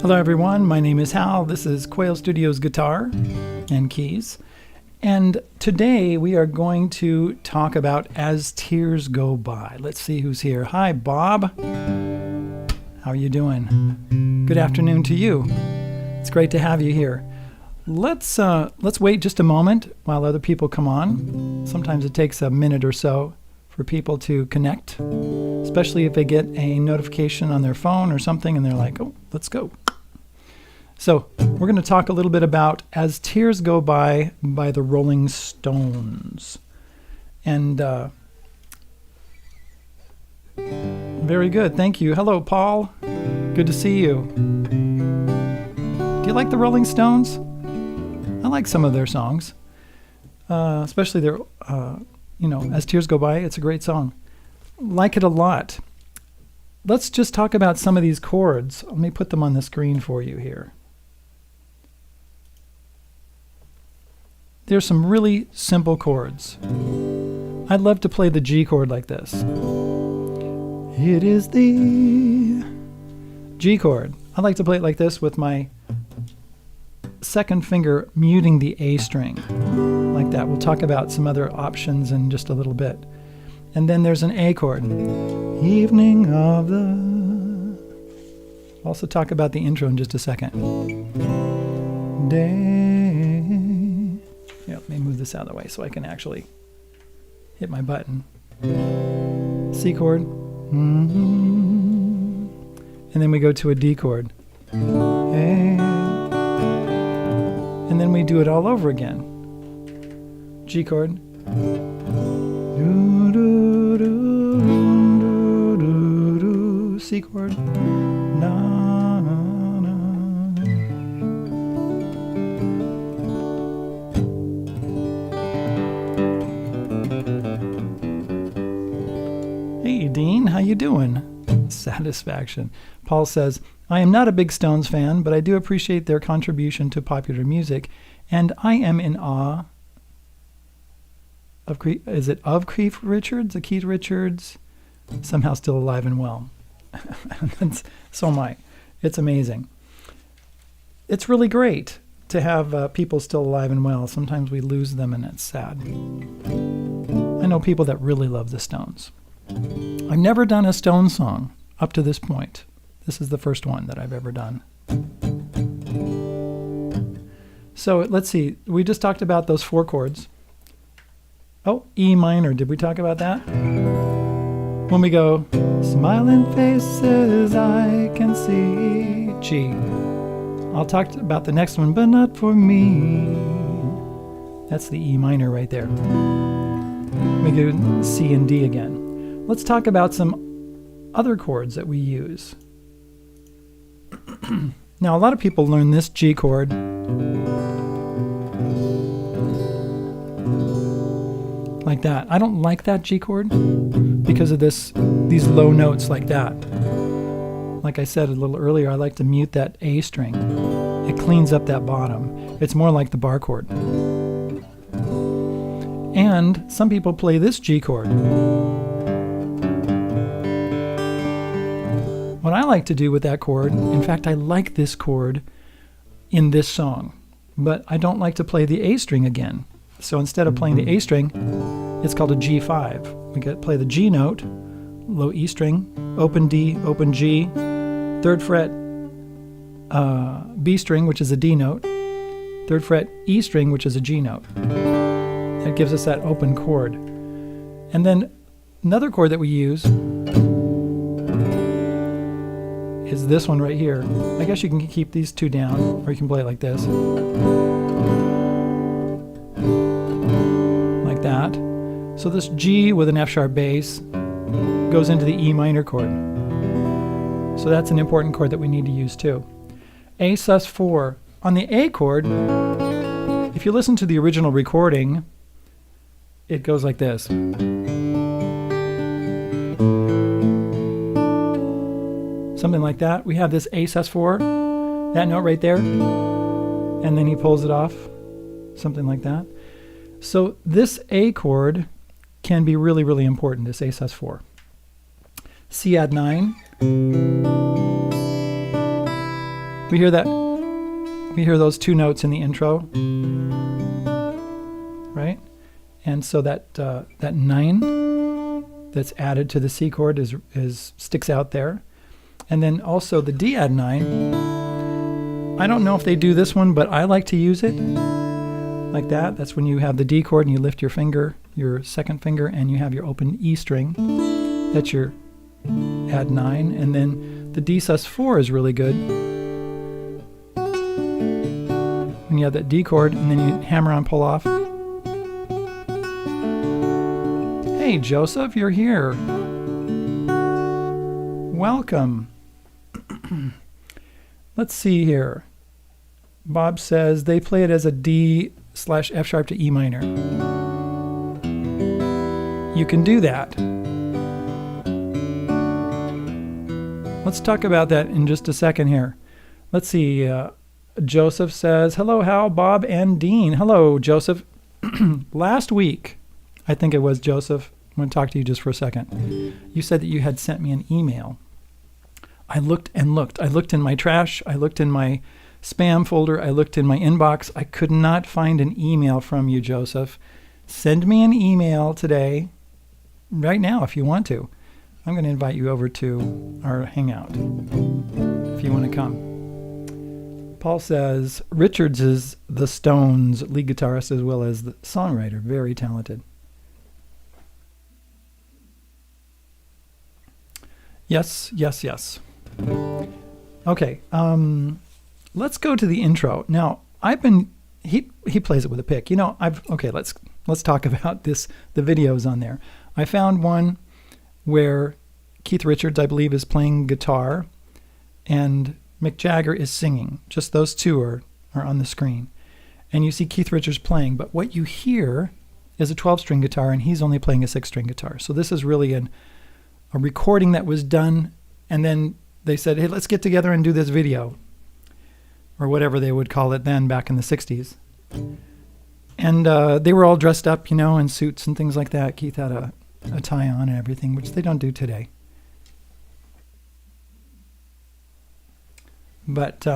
Hello everyone, my name is Hal. This is Quail Studios Guitar and Keys. And today we are going to talk about As Tears Go By. Let's see who's here. Hi Bob. How are you doing? Good afternoon to you. It's great to have you here. Let's wait just a moment while other people come on. Sometimes it takes a minute or so for people to connect, especially if they get a notification on their phone or something and they're like, oh, let's go. So we're going to talk a little bit about As Tears Go By the Rolling Stones. And very good. Thank you. Hello, Paul. Good to see you. Do you like the Rolling Stones? I like some of their songs, especially their, As Tears Go By. It's a great song. Like it a lot. Let's just talk about some of these chords. Let me put them on the screen for you here. There's some really simple chords. I'd love to play the G chord like this. It is the G chord. I like to play it like this with my second finger muting the A string, like that. We'll talk about some other options in just a little bit. And then there's an A chord. Evening of the... I'll also talk about the intro in just a second. Day... Yeah, let me move this out of the way so I can actually hit my button. C chord. And then we go to a D chord. And then we do it all over again. G chord. C chord. Na, na, na. Hey Dean, how you doing? Satisfaction. Paul says, I am not a big Stones fan, but I do appreciate their contribution to popular music, and I am in awe of Keith Richards? Keith Richards, somehow still alive and well. So am I. It's amazing. It's really great to have people still alive and well. Sometimes we lose them and it's sad. I know people that really love the Stones. I've never done a Stones song up to this point. This is the first one that I've ever done. So let's see. We just talked about those four chords. Oh, E minor. Did we talk about that? When we go, smiling faces I can see. G. I'll talk about the next one, but not for me. That's the E minor right there. We go C and D again. Let's talk about some other chords that we use. Now, a lot of people learn this G chord like that. I don't like that G chord because of these low notes like that. Like I said a little earlier, I like to mute that A string. It cleans up that bottom. It's more like the bar chord. And some people play this G chord. What I like to do with that chord, in fact, I like this chord in this song, but I don't like to play the A string again. So instead of playing the A string, it's called a G5. We play the G note, low E string, open D, open G, third fret B string, which is a D note, third fret E string, which is a G note. That gives us that open chord. And then another chord that we use is this one right here. I guess you can keep these two down, or you can play it like this. Like that. So this G with an F sharp bass goes into the E minor chord. So that's an important chord that we need to use too. A sus4. On the A chord, if you listen to the original recording, it goes like this. Something like that. We have this A sus4, that note right there, and then he pulls it off, something like that. So this A chord can be really, really important, this A sus4. C add 9. We hear that. We hear those two notes in the intro, right? And so that that 9 that's added to the C chord is sticks out there, and then also the D add 9. I don't know if they do this one, but I like to use it like that. That's when you have the D chord and you lift your finger, your second finger, and you have your open E string. That's your add 9, and then the D sus4 is really good. When you have that D chord, and then you hammer on pull off. Hey Joseph, you're here. Welcome. Let's see here. Bob says they play it as a D/F sharp to E minor. You can do that. Let's talk about that in just a second here. Let's see. Joseph says, hello, Hal, Bob, and Dean. Hello, Joseph. Last week, I think it was Joseph. I'm going to talk to you just for a second. You said that you had sent me an email. I looked and looked. I looked in my trash. I looked in my spam folder. I looked in my inbox. I could not find an email from you, Joseph. Send me an email today, right now, if you want to. I'm going to invite you over to our hangout if you want to come. Paul says, Richards is the Stones lead guitarist as well as the songwriter. Very talented. Yes, yes, yes. Okay, let's go to the intro. Now, he plays it with a pick. You know, let's talk about the videos on there. I found one where Keith Richards, I believe, is playing guitar and Mick Jagger is singing. Just those two are on the screen. And you see Keith Richards playing, but what you hear is a 12-string guitar, and he's only playing a 6-string guitar. So this is really a recording that was done, and then they said, hey, let's get together and do this video, or whatever they would call it then back in the 60s. And they were all dressed up, you know, in suits and things like that. Keith had a tie on and everything, which they don't do today. But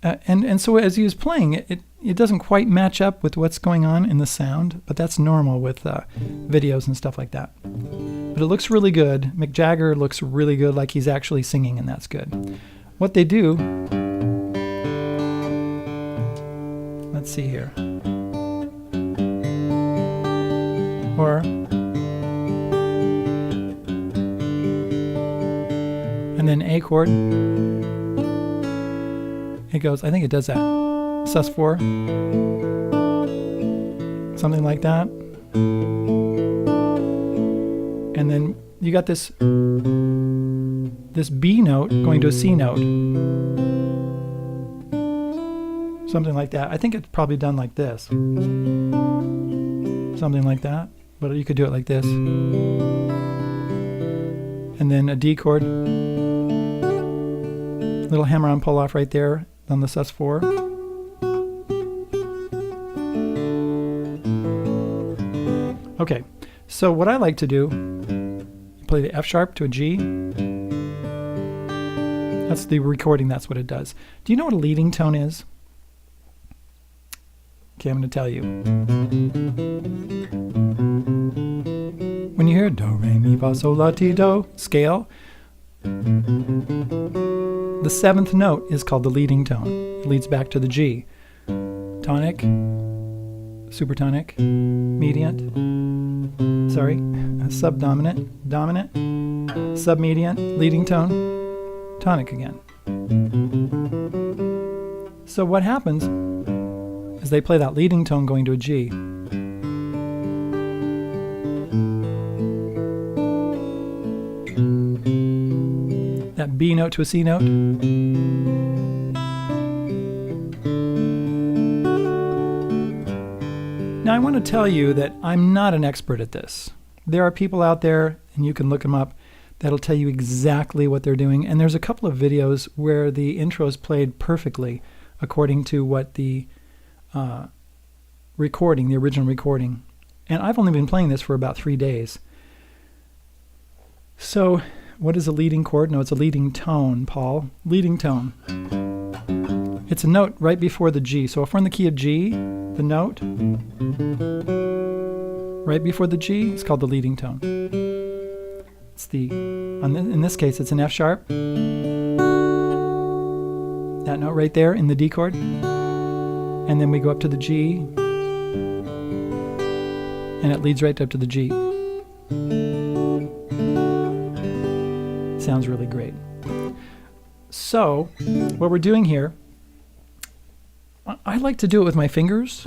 and so as he was playing, it doesn't quite match up with what's going on in the sound, but that's normal with videos and stuff like that. But it looks really good. Mick Jagger looks really good, like he's actually singing, and that's good. What they do, let's see here, and then A chord. It goes, I think it does that. Sus4. Something like that. And then you got this B note going to a C note. Something like that. I think it's probably done like this. Something like that. But you could do it like this. And then a D chord. Little hammer on pull off right there on the sus4. Okay, so what I like to do, play the F sharp to a G. That's the recording, that's what it does. Do you know what a leading tone is? Okay, I'm going to tell you. When you hear do, re, mi, fa, sol, la, ti, do scale, the 7th note is called the leading tone. It leads back to the G. Tonic, supertonic, mediant, subdominant, dominant, submediant, leading tone, tonic again. So what happens is they play that leading tone going to a G. That B note to a C note. Now I want to tell you that I'm not an expert at this. There are people out there, and you can look them up, that'll tell you exactly what they're doing. And there's a couple of videos where the intro is played perfectly according to what the recording, the original recording. And I've only been playing this for about 3 days. So What is a leading chord? No, it's a leading tone, Paul. Leading tone. It's a note right before the G. So if we're in the key of G, the note right before the G is called the leading tone. It's in this case, it's an F sharp. That note right there in the D chord. And then we go up to the G. And it leads right up to the G. Sounds really great. So, what we're doing here, I like to do it with my fingers.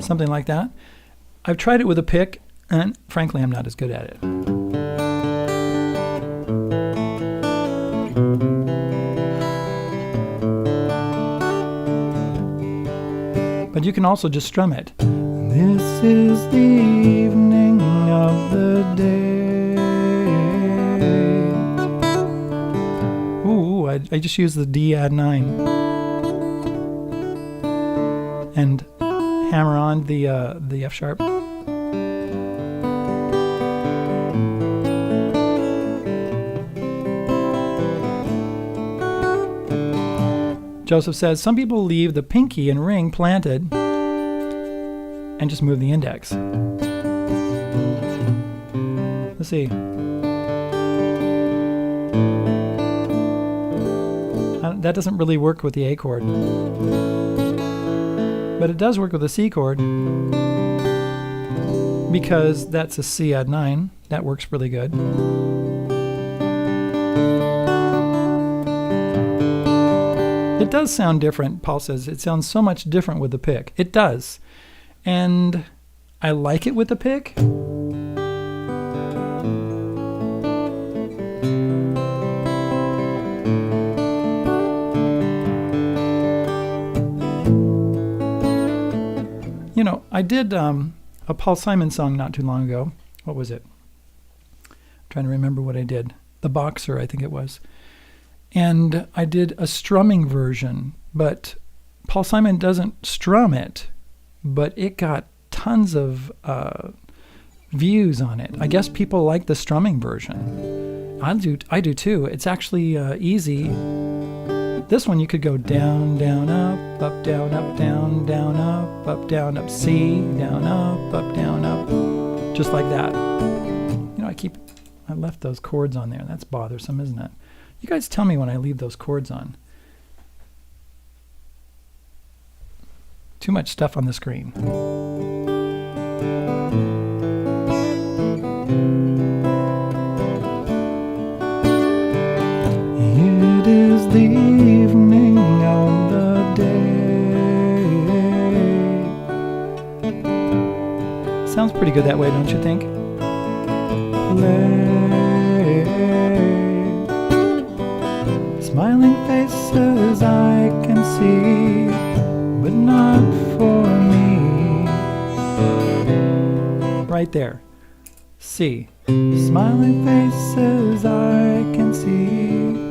Something like that. I've tried it with a pick, and frankly, I'm not as good at it. But you can also just strum it. This is the evening of the day. Ooh, I just used the D add 9. And hammer on the F sharp. Joseph says, some people leave the pinky and ring planted and just move the index. Let's see. That doesn't really work with the A chord. But it does work with the C chord because that's a C add 9. That works really good. It does sound different, Paul says. It sounds so much different with the pick. It does. And I like it with the pick. You know, I did a Paul Simon song not too long ago. What was it? I'm trying to remember what I did. The Boxer, I think it was. And I did a strumming version, but Paul Simon doesn't strum it, but it got tons of views on it. I guess people like the strumming version. I do too. It's actually easy. This one you could go down, down, up, down, down, down, up, down, up, C, down, up, down, up, just like that. You know, I left those chords on there. That's bothersome, isn't it? You guys tell me when I leave those chords on. Too much stuff on the screen. It is the evening of the day. Sounds pretty good that way, don't you think? Play. Smiling faces I can see, but not for me. Right there. C. Smiling faces I can see,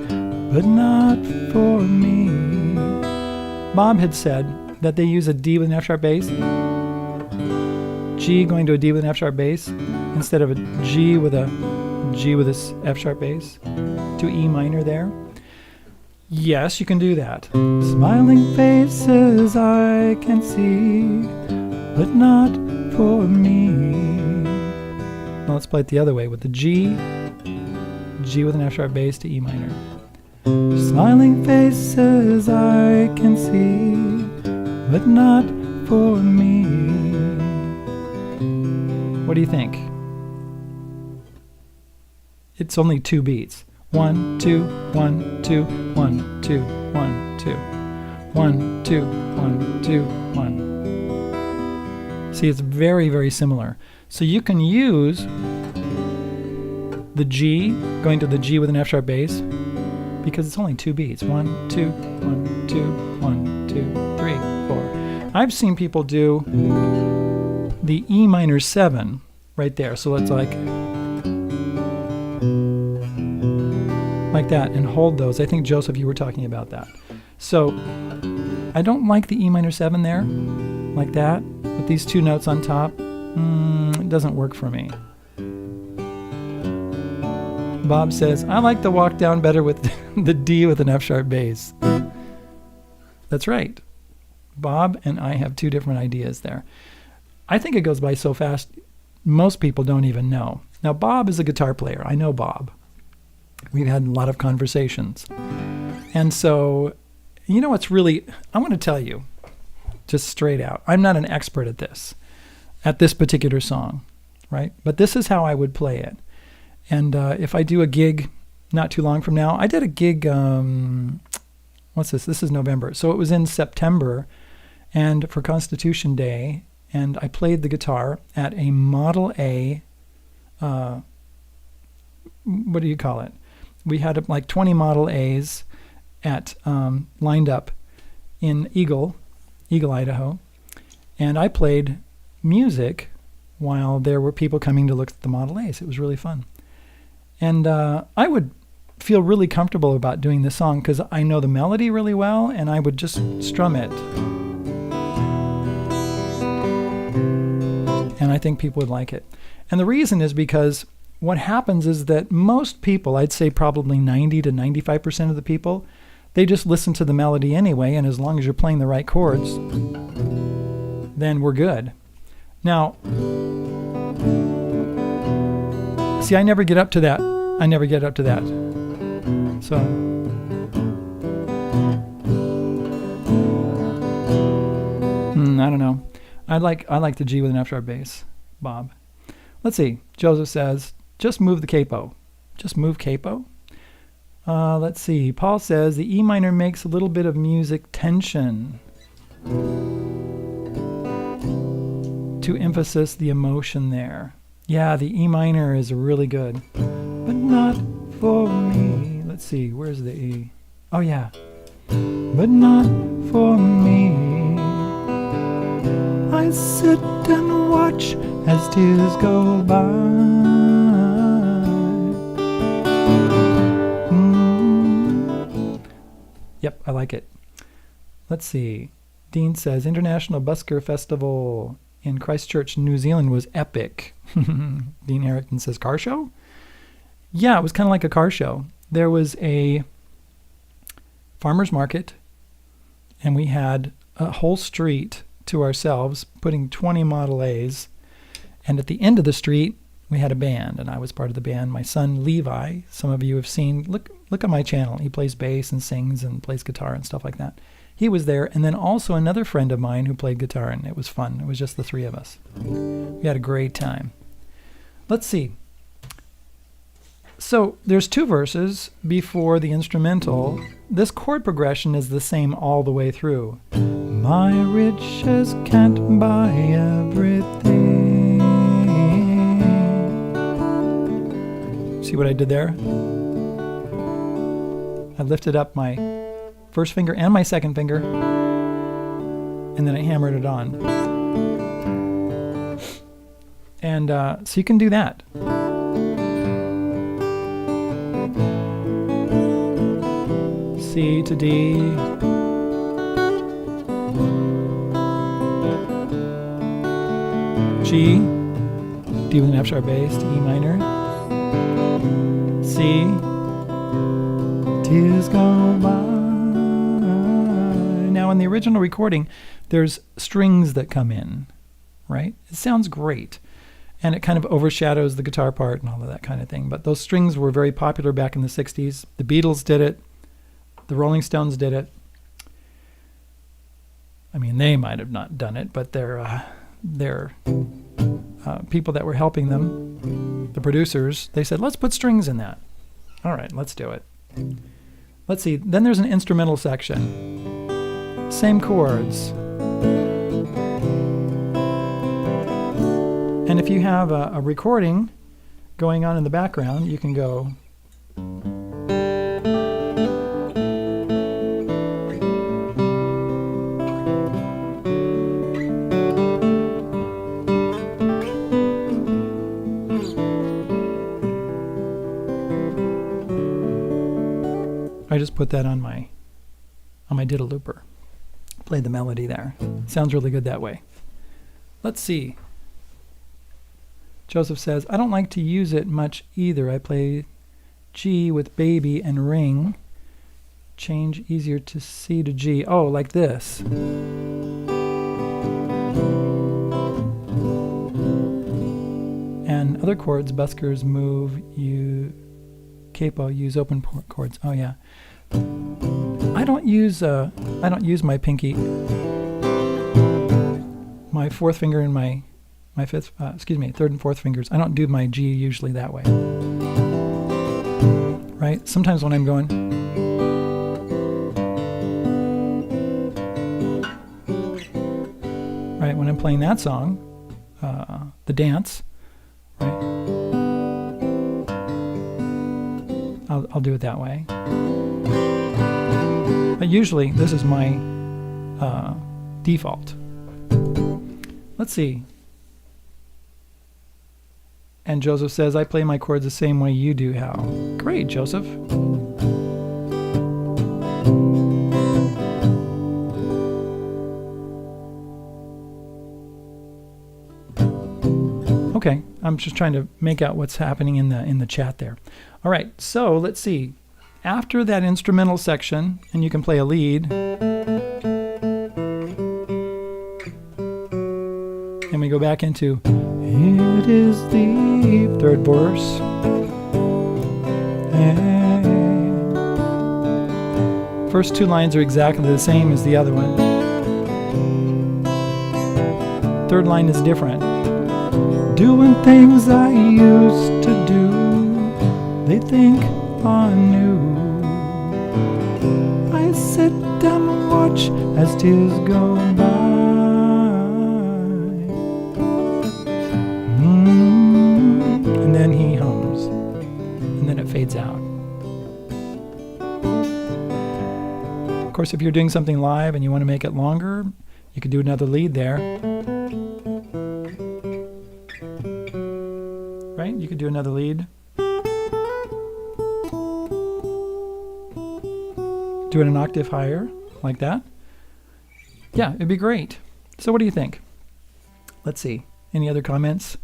but not for me. Bob had said that they use a D with an F sharp bass, G going to a D with an F sharp bass, instead of a G with a F sharp bass, to E minor there. Yes, you can do that. Smiling faces I can see, but not for me. Now let's play it the other way with the G with an F sharp bass to E minor. Smiling faces I can see, but not for me. What do you think? It's only 2 beats. 1, 2, 1, 2, 1, 2, 1, 2. 1, 2, 1, 2, 1. See, it's very, very similar. So you can use the G, going to the G with an F sharp bass, because it's only 2 beats. 1, 2, 1, 2, 1, 2, 3, 4. I've seen people do the E minor 7 right there. So it's like that, and hold those. I think, Joseph, you were talking about that. So I don't like the E minor 7 there, like that, with these two notes on top. It doesn't work for me. Bob says, I like the walk down better with the D with an F sharp bass. That's right. Bob and I have two different ideas there. I think it goes by so fast, most people don't even know. Now, Bob is a guitar player. I know Bob. We've had a lot of conversations. And so, you know what's really, I want to tell you, just straight out, I'm not an expert at this particular song, right? But this is how I would play it. And if I do a gig not too long from now, I did a gig, what's this? This is November. So it was in September, and for Constitution Day, and I played the guitar at a Model A, what do you call it? We had like 20 Model A's at lined up in Eagle, Idaho, and I played music while there were people coming to look at the Model A's. It was really fun. And I would feel really comfortable about doing this song because I know the melody really well, and I would just strum it. And I think people would like it. And the reason is because what happens is that most people, I'd say probably 90 to 95% of the people, they just listen to the melody anyway, and as long as you're playing the right chords, then we're good. Now, see, I never get up to that. So, I don't know. I like the G with an F sharp bass, Bob. Let's see. Joseph says, just move the capo. Just move capo? Let's see. Paul says, the E minor makes a little bit of music tension to emphasize the emotion there. Yeah, the E minor is really good. But not for me. Let's see. Where's the E? Oh, yeah. But not for me. I sit and watch as tears go by. Yep, I like it. Let's see. Dean says, International Busker Festival in Christchurch, New Zealand was epic. Dean Harrington says, car show? Yeah, it was kind of like a car show. There was a farmer's market, and we had a whole street to ourselves, putting 20 Model A's. And at the end of the street, we had a band, and I was part of the band. My son, Levi, some of you have seen, look on my channel. He plays bass and sings and plays guitar and stuff like that. He was there, and then also another friend of mine who played guitar, and it was fun. It was just the three of us. We had a great time. Let's see. So there's two verses before the instrumental. This chord progression is the same all the way through. My riches can't buy everything. See what I did there? I lifted up my first finger and my second finger, and then I hammered it on. And so you can do that. C to D. G. D with an F sharp bass to E minor. C. Tears go by. Now in the original recording, there's strings that come in, right? It sounds great. And it kind of overshadows the guitar part and all of that kind of thing. But those strings were very popular back in the 60s. The Beatles did it. The Rolling Stones did it. I mean, they might have not done it, but their people that were helping them, the producers, they said, let's put strings in that. All right, let's do it. Let's see. Then there's an instrumental section. Same chords. And if you have a recording going on in the background, you can go. I just put that on my diddle looper. play the melody there. Sounds really good that way. Let's see. Joseph says, I don't like to use it much either. I play G with baby and ring. Change easier to C to G. Oh, like this. And other chords, buskers move, capo, use open chords. Oh yeah. I don't use my pinky, my fourth finger and my fifth, third and fourth fingers. I don't do my G usually that way. Right? Sometimes when I'm going, right, when I'm playing that song, the dance, right? I'll do it that way. But usually this is my default. Let's see. And Joseph says, I play my chords the same way you do, Hal. Great, Joseph. Okay, I'm just trying to make out what's happening in the chat there. All right, so let's see. After that instrumental section, and you can play a lead, and we go back into it is the third verse. First two lines are exactly the same as the other one. Third line is different. Doing things I used to do, they think are new. I sit down and watch as tears go by. And then he hums, and then it fades out. Of course, if you're doing something live and you want to make it longer, you could do another lead there. Right? You could do another lead. Do it an octave higher, like that. Yeah, it'd be great. So what do you think? Let's see. Any other comments?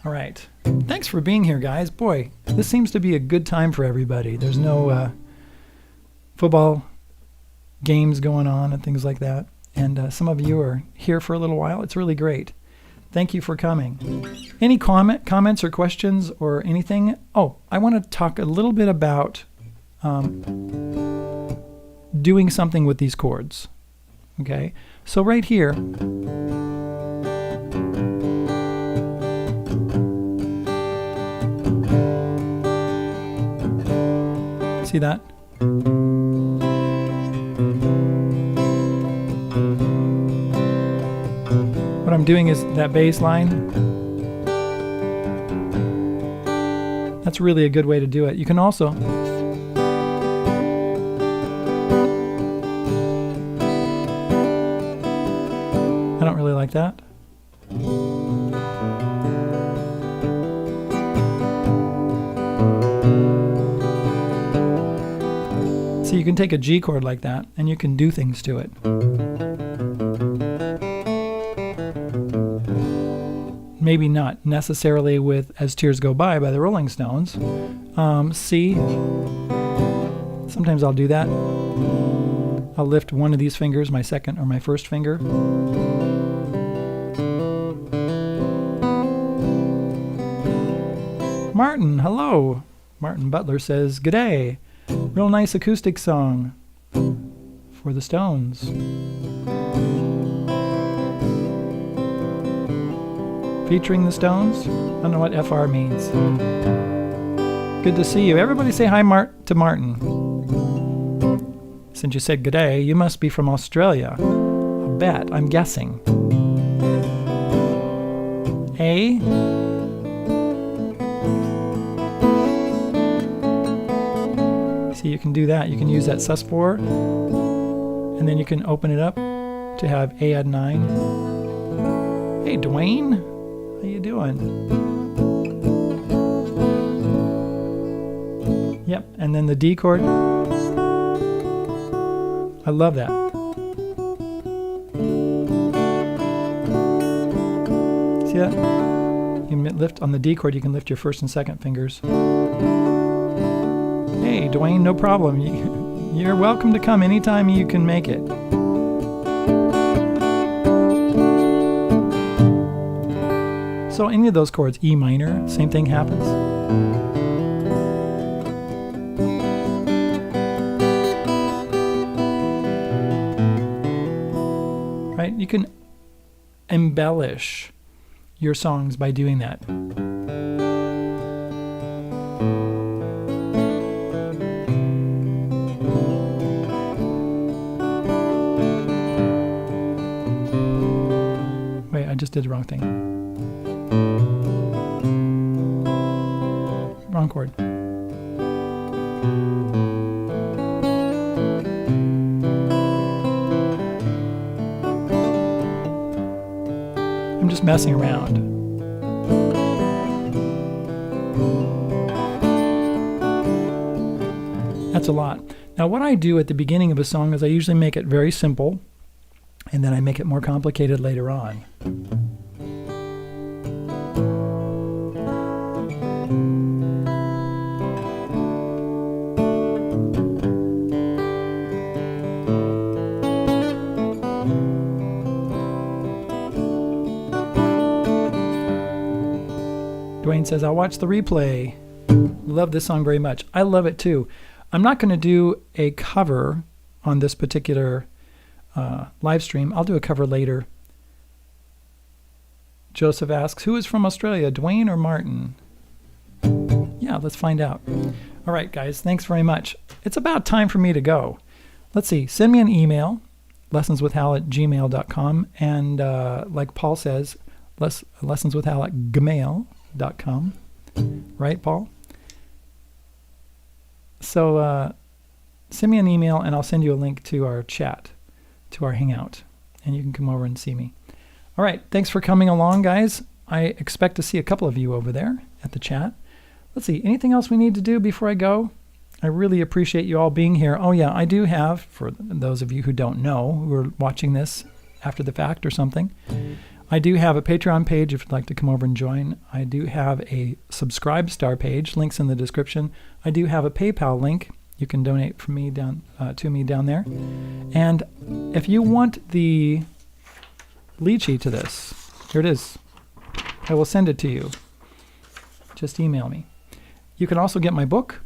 All right. Thanks for being here, guys. Boy, this seems to be a good time for everybody. There's no football games going on and things like that. And some of you are here for a little while. It's really great. Thank you for coming. Any comments or questions or anything? Oh, I want to talk a little bit about doing something with these chords. Okay? So right here, see that? What I'm doing is that bass line. That's really a good way to do it. You can also I don't really like that. So you can take a G chord like that and you can do things to it. Maybe not necessarily with As Tears Go By the Rolling Stones. C. Sometimes I'll do that. I'll lift one of these fingers, my second or my first finger. Martin, hello. Martin Butler says, "G'day. Real nice acoustic song for the Stones." Featuring the Stones? I don't know what FR means. Good to see you. Everybody say hi to Martin. Since you said g'day, you must be from Australia. I'll bet. I'm guessing. A? See, you can do that. You can use that sus4, and then you can open it up to have A add 9. Hey, Dwayne. How you doing? Yep, and then the D chord. I love that. See that? You can lift on the D chord. You can lift your first and second fingers. Hey, Dwayne, no problem. You're welcome to come anytime you can make it. So any of those chords, E minor, same thing happens. Right? You can embellish your songs by doing that. Wait, I just did the wrong thing. Wrong chord. I'm just messing around. That's a lot. Now what I do at the beginning of a song is I usually make it very simple, and then I make it more complicated later on. Dwayne says, I'll watch the replay. Love this song very much. I love it too. I'm not going to do a cover on this particular live stream. I'll do a cover later. Joseph asks, who is from Australia, Dwayne or Martin? Yeah, let's find out. All right, guys, thanks very much. It's about time for me to go. Let's see. Send me an email, lessonswithhal@gmail.com. And like Paul says, lessonswithhal@gmail.com. Right, Paul? So send me an email and I'll send you a link to our chat, to our hangout, and you can come over and see me. All right, thanks for coming along, guys. I expect to see a couple of you over there at the chat. Let's see, anything else we need to do before I go? I really appreciate you all being here. Oh yeah, I do have, for those of you who don't know, who are watching this after the fact or something, I do have a Patreon page if you'd like to come over and join. I do have a Subscribe Star page, links in the description. I do have a PayPal link. You can donate from me down to me down there. And if you want the lead sheet to this, here it is. I will send it to you. Just email me. You can also get my book.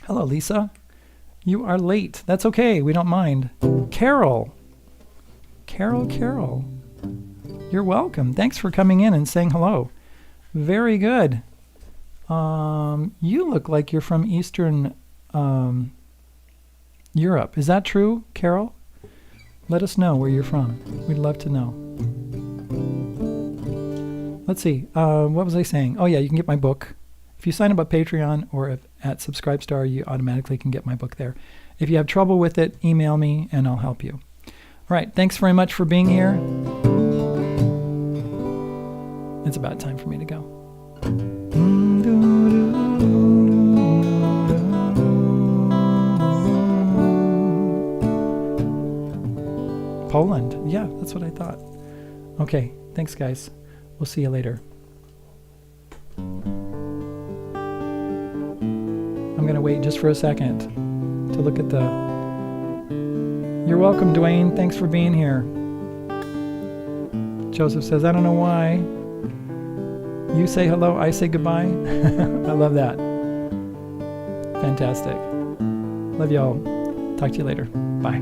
Hello, Lisa. You are late. That's okay. We don't mind. Carol. Carol. You're welcome. Thanks for coming in and saying hello. Very good. You look like you're from Eastern Europe. Is that true, Carol? Let us know where you're from. We'd love to know. Let's see. What was I saying? Oh, yeah, you can get my book. If you sign up at Patreon or at Subscribestar, you automatically can get my book there. If you have trouble with it, email me and I'll help you. All right. Thanks very much for being here. It's about time for me to go. Poland. Yeah, that's what I thought. Okay, thanks guys. We'll see you later. I'm going to wait just for a second to look at the... You're welcome, Dwayne. Thanks for being here. Joseph says, I don't know why. You say hello, I say goodbye. I love that. Fantastic. Love y'all. Talk to you later. Bye.